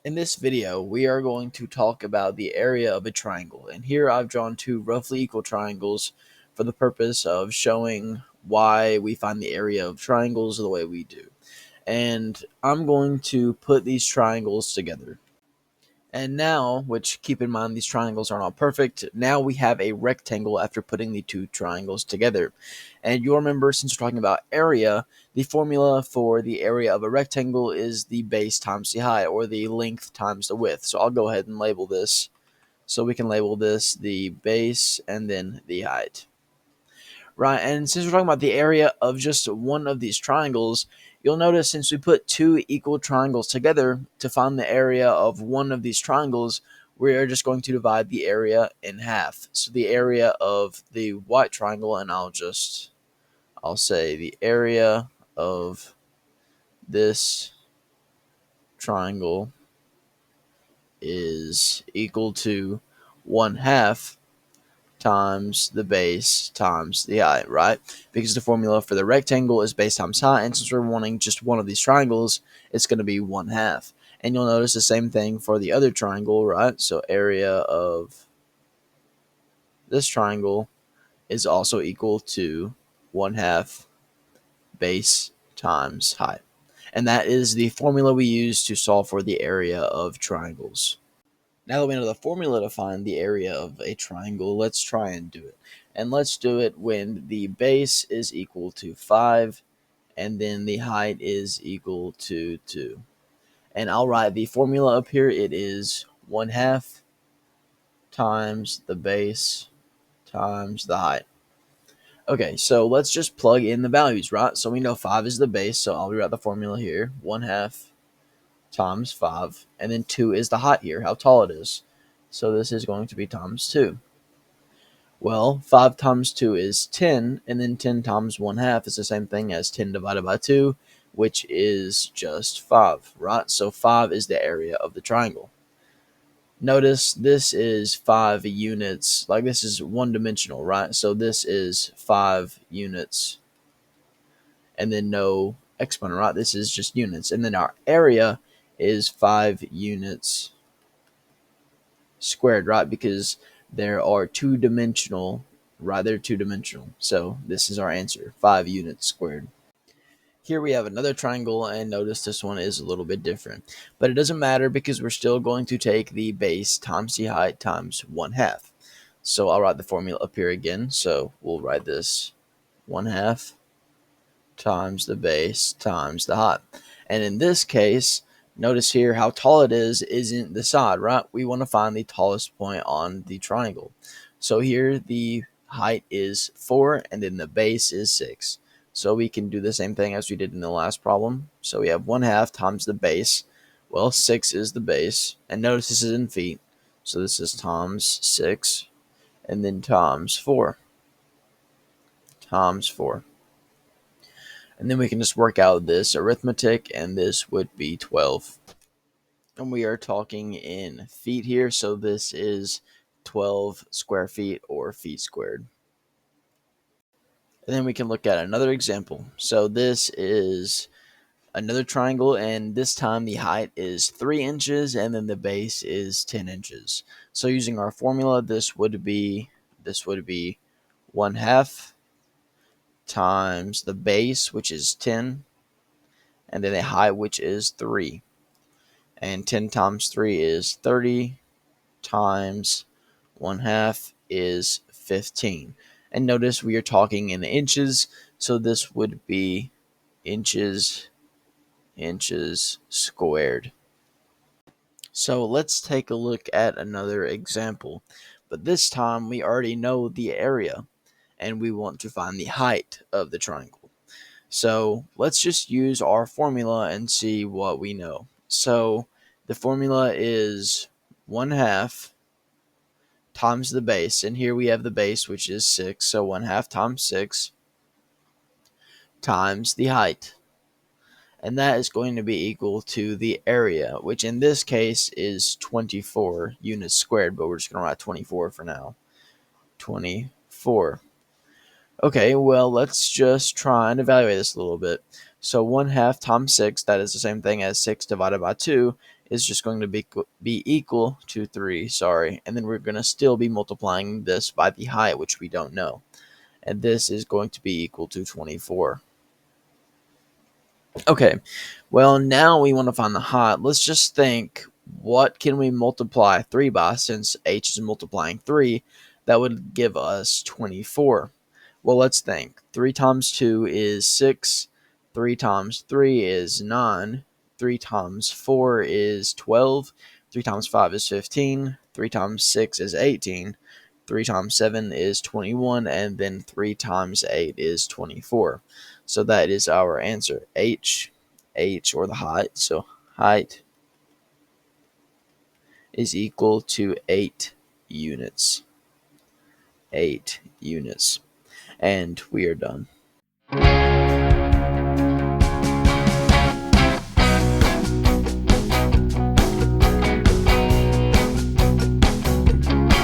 In this video, we are going to talk about the area of a triangle, and here I've drawn two roughly equal triangles for the purpose of showing why we find the area of triangles the way we do. And I'm going to put these triangles together. And now, which keep in mind these triangles are not perfect, now we have a rectangle after putting the two triangles together. And you'll remember, since we're talking about area, the formula for the area of a rectangle is the base times the height, or the length times the width. So I'll go ahead and label this. So we can label this the base and then the height. Right, and since we're talking about the area of just one of these triangles, you'll notice since we put two equal triangles together to find the area of one of these triangles, we are just going to divide the area in half. So the area of the white triangle, and I'll say the area of this triangle is equal to 1/2 times the base times the height, right? Because the formula for the rectangle is base times height, and since we're wanting just one of these triangles, it's going to be 1/2. And you'll notice the same thing for the other triangle, right? So area of this triangle is also equal to 1/2 base times height. And that is the formula we use to solve for the area of triangles. Now that we know the formula to find the area of a triangle, let's try and do it. And let's do it when the base is equal to 5 and then the height is equal to 2. And I'll write the formula up here. It is 1/2 times the base times the height. Okay, so let's just plug in the values, right? So we know 5 is the base, so I'll rewrite the formula here. 1/2 times 5, and then 2 is the height here, how tall it is. So this is going to be times 2. Well, 5 times 2 is 10, and then 10 times 1/2 is the same thing as 10 divided by 2, which is just 5, right? So 5 is the area of the triangle. Notice this is 5 units, like this is one-dimensional, right? So this is 5 units, and then no exponent, right? This is just units, and then our area is 5 units squared, right? Because there are two-dimensional, right? They're two-dimensional. So this is our answer, 5 units squared. Here we have another triangle, and notice this one is a little bit different. But it doesn't matter because we're still going to take the base times the height times 1/2. So I'll write the formula up here again. So we'll write this 1/2 times the base times the height. And in this case, notice here how tall it is isn't the side, right? We want to find the tallest point on the triangle. So here the height is 4 and then the base is 6. So we can do the same thing as we did in the last problem. So we have 1/2 times the base. Well, 6 is the base. And notice this is in feet. So this is times 6 and then times 4. Times 4. And then we can just work out this arithmetic, and this would be 12. And we are talking in feet here, so this is 12 square feet, or feet squared. And then we can look at another example. So this is another triangle, and this time the height is 3 inches, and then the base is 10 inches. So using our formula, this would be 1/2 times the base, which is 10, and then a height, which is 3. And 10 times 3 is 30, times 1/2 is 15. And notice we are talking in inches, so this would be inches squared. So let's take a look at another example. But this time we already know the area, and we want to find the height of the triangle. So let's just use our formula and see what we know. So the formula is 1/2 times the base, and here we have the base, which is 6, so 1/2 times 6 times the height. And that is going to be equal to the area, which in this case is 24 units squared, but we're just going to write 24 for now. 24. Okay, well, let's just try and evaluate this a little bit. So 1/2 times 6, that is the same thing as 6 divided by 2, is just going to be equal to 3, sorry, and then we're going to still be multiplying this by the height, which we don't know, and this is going to be equal to 24. Okay, well, now we want to find the height. Let's just think, what can we multiply 3 by? Since h is multiplying 3, that would give us 24. Well, let's think. 3 times 2 is 6, 3 times 3 is 9, 3 times 4 is 12, 3 times 5 is 15, 3 times 6 is 18, 3 times 7 is 21, and then 3 times 8 is 24. So that is our answer, h, or the height. So height is equal to 8 units. 8 units. And we are done.